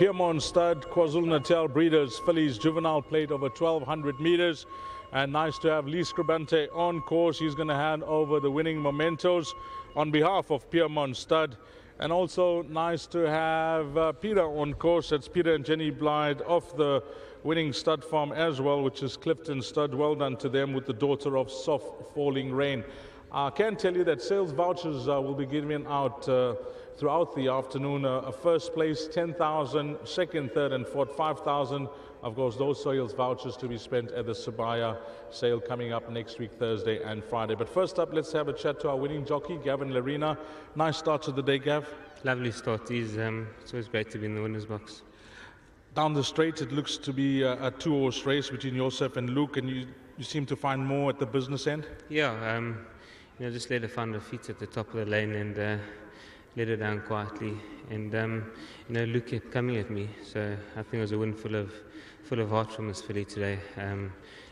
Piermont Stud, KwaZulu-Natal Breeders, Fillies, Juvenile Plate over 1,200 meters. And nice to have Lee Scribante on course. He's going to hand over the winning mementos on behalf of Piermont Stud. And also nice to have Peter on course. That's Peter and Jenny Blythe of the winning stud farm as well, which is Clifton Stud. Well done to them with the daughter of Soft Falling Rain. I can tell you that sales vouchers will be given out throughout the afternoon. A first place 10,000, second, third and fourth 5,000. Of course, those sales vouchers to be spent at the Sabaya sale coming up next week, Thursday and Friday. But first up, let's have a chat to our winning jockey, Gavin Larina. Nice start to the day, Gav. Lovely start. It's always great to be in the winner's box. Down the straight, it looks to be a two-horse race between yourself and Luke, and you seem to find more at the business end? Yeah, just let her find her feet at the top of the lane and let her down quietly. And Luke kept coming at me, so I think it was a win full of heart from this filly today.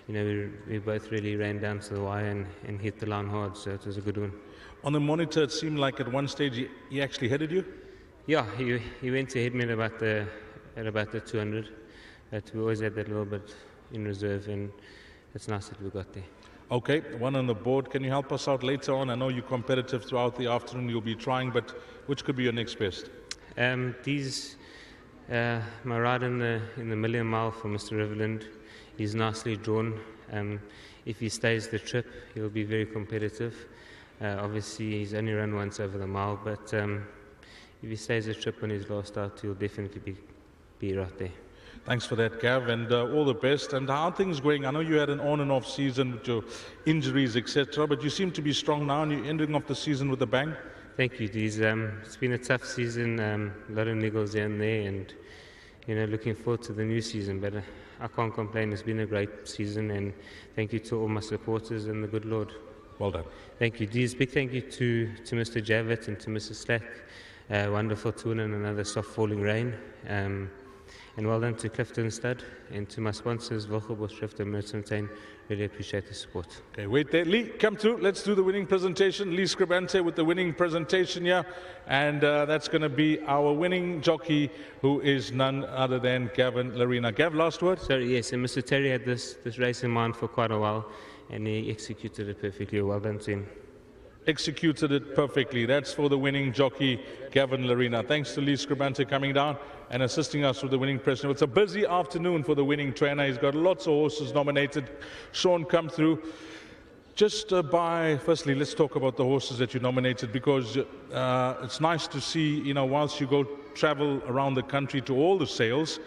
We both really ran down to the wire and hit the line hard, so it was a good win. On the monitor, it seemed like at one stage he actually headed you? Yeah, he went to head me at about the 200, but we always had that little bit in reserve, and it's nice that we got there. Okay, one on the board. Can you help us out later on? I know you're competitive throughout the afternoon. You'll be trying, but which could be your next best? My ride in the Million Mile for Mr. Riverland is nicely drawn. If he stays the trip, he'll be very competitive. Obviously, he's only run once over the mile, but if he stays the trip on his last out, he'll definitely be right there. Thanks for that, Gav, and all the best. And how are things going? I know you had an on and off season with your injuries, etc., but you seem to be strong now, and you're ending off the season with a bang. Thank you, Deez. It's been a tough season, a lot of niggles here and there, and looking forward to the new season. But I can't complain. It's been a great season, and thank you to all my supporters and the good Lord. Well done. Thank you, Deez. Big thank you to Mr. Javet and to Mrs. Slack. Wonderful to win and another Soft Falling Rain. And well done to Clifton Stud and to my sponsors, Wilgerbos, Schrift and Mertontain. Really appreciate the support. Okay, wait there. Lee, come through. Let's do the winning presentation. Lee Scribante with the winning presentation here. And that's going to be our winning jockey, who is none other than Gavin Larina. Gav, last word? Sorry, yes. And Mr. Terry had this race in mind for quite a while, and he executed it perfectly. Well done to him. Executed it perfectly. That's for the winning jockey, Gavin Larina. Thanks to Lee Scribante coming down and assisting us with the winning presentation. It's a busy afternoon for the winning trainer. He's got lots of horses nominated. Sean, come through. Just firstly, let's talk about the horses that you nominated, because it's nice to see, whilst you go travel around the country to all the sales,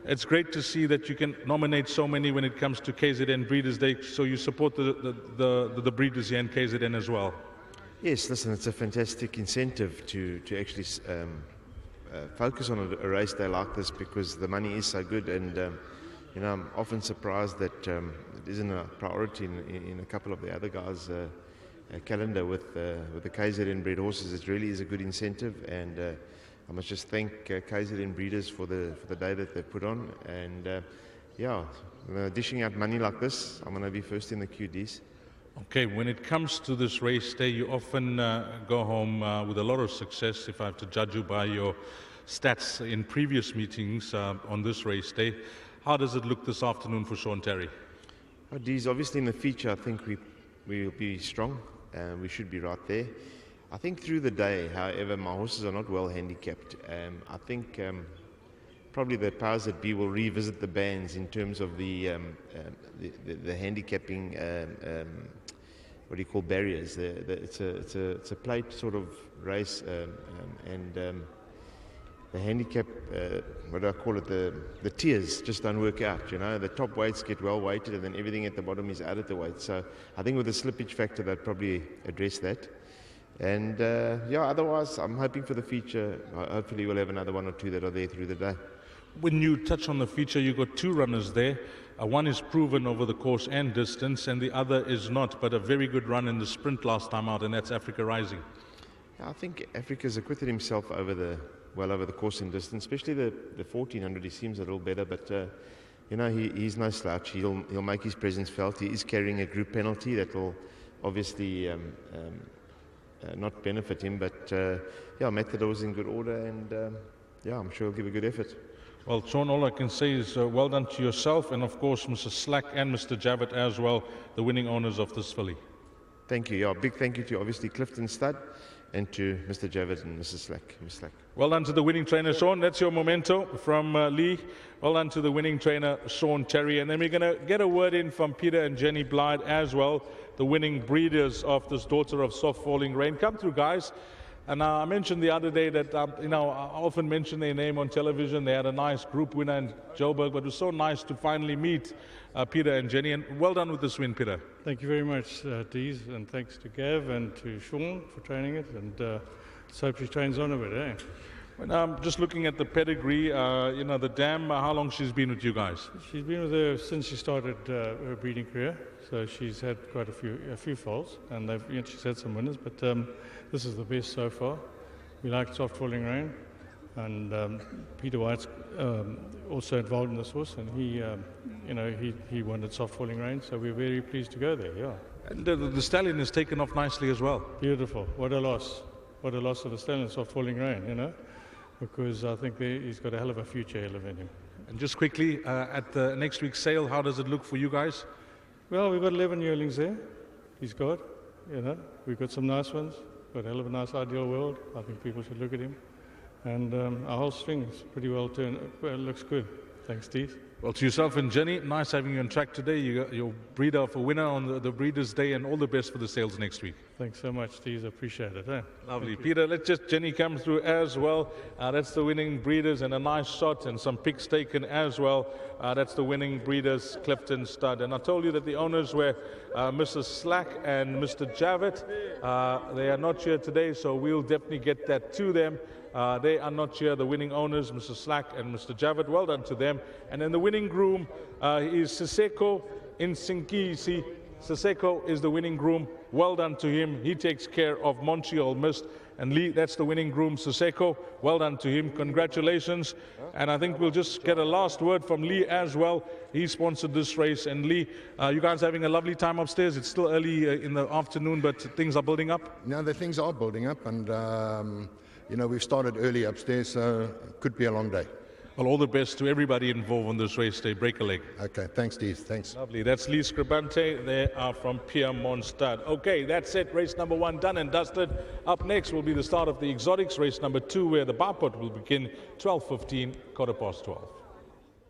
it's great to see that you can nominate so many when it comes to KZN Breeders' Day, so you support the breeders here in KZN as well. Yes, listen, it's a fantastic incentive to actually focus on a race day like this, because the money is so good, and I'm often surprised that it isn't a priority in a couple of the other guys' calendar with the KZN bred horses. It really is a good incentive, and I must just thank KZN Breeders for the day that they've put on, and dishing out money like this, I'm going to be first in the QDs. Okay, when it comes to this race day, you often go home with a lot of success, if I have to judge you by your stats in previous meetings on this race day. How does it look this afternoon for Sean Terry? Deez, obviously in the feature, I think we'll be strong. We should be right there. I think through the day, however, my horses are not well handicapped. I think probably the powers that be will revisit the bands in terms of the handicapping, what do you call, barriers. It's a plate sort of race, and the handicap, what do I call it, the tiers just don't work out. The top weights get well weighted, and then everything at the bottom is out of the weight. So I think with the slippage factor, they'd probably address that. And otherwise, I'm hoping for the feature. Hopefully we'll have another one or two that are there through the day. When you touch on the feature, you've got two runners there. One is proven over the course and distance, and the other is not, but a very good run in the sprint last time out, and that's Africa Rising. I think Africa's acquitted himself over the course and distance, especially the 1400. He seems a little better, but he's no slouch. He'll make his presence felt. He is carrying a group penalty that will obviously not benefit him, but Matador was in good order, and I'm sure he'll give a good effort. Well, Sean, all I can say is well done to yourself and, of course, Mr. Slack and Mr. Javid as well, the winning owners of this filly. Thank you. Yeah, big thank you to obviously Clifton Stud and to Mr. Javid and Mrs. Slack. Ms. Slack. Well done to the winning trainer, Sean. That's your memento from Lee. Well done to the winning trainer, Sean Terry. And then we're going to get a word in from Peter and Jenny Blyde as well, the winning breeders of this Daughter of Soft Falling Rain. Come through, guys. And I mentioned the other day that, I often mention their name on television. They had a nice group winner in Joburg, but it was so nice to finally meet Peter and Jenny. And well done with this win, Peter. Thank you very much, Dees, and thanks to Gav and to Sean for training it. And let's hope she trains on a bit, eh? When, just looking at the pedigree, the dam, how long she's been with you guys? She's been with her since she started her breeding career. So she's had quite a few foals, and she's had some winners, but this is the best so far. We like Soft Falling Rain, and Peter White's also involved in this horse, and he wanted Soft Falling Rain, so we're very pleased to go there. Yeah. And the stallion has taken off nicely as well. Beautiful. What a loss! What a loss of the stallion, Soft Falling Rain. Because I think he's got a hell of a future ahead of him. And just quickly, at the next week's sale, how does it look for you guys? Well, we've got 11 yearlings there. He's got, we've got some nice ones. Got a hell of a nice Ideal World. I think people should look at him. And our whole string is pretty well turned. Well, it looks good. Thanks, Steve. Well, to yourself and Jenny, nice having you on track today. You got your breeder of a winner on the Breeders' Day, and all the best for the sales next week. Thanks so much, Steve. I appreciate it. Lovely. Peter, let's just Jenny come through as well. That's the winning breeders, and a nice shot and some pics taken as well. That's the winning breeders, Clifton Stud. And I told you that the owners were Mrs. Slack and Mr. Javid. They are not here today, so we'll definitely get that to them. They are not here, the winning owners, Mr. Slack and Mr. Javid. Well done to them. And then the winning groom is Siseko Insinkisi. Siseko is the winning groom. Well done to him. He takes care of Montreal Mist. And Lee, that's the winning groom, Siseko. Well done to him. Congratulations. And I think we'll just get a last word from Lee as well. He sponsored this race. And Lee, you guys having a lovely time upstairs? It's still early in the afternoon, but things are building up? No, the things are building up. And, we've started early upstairs, so it could be a long day. Well, all the best to everybody involved on this race day. Break a leg. Okay, thanks, Steve. Thanks. Lovely. That's Lee Scribante. They are from Piedmont Stud. Okay, that's it. Race number 1 done and dusted. Up next will be the start of the Exotics, race number 2, where the bar pot will begin 12:15, 12:15.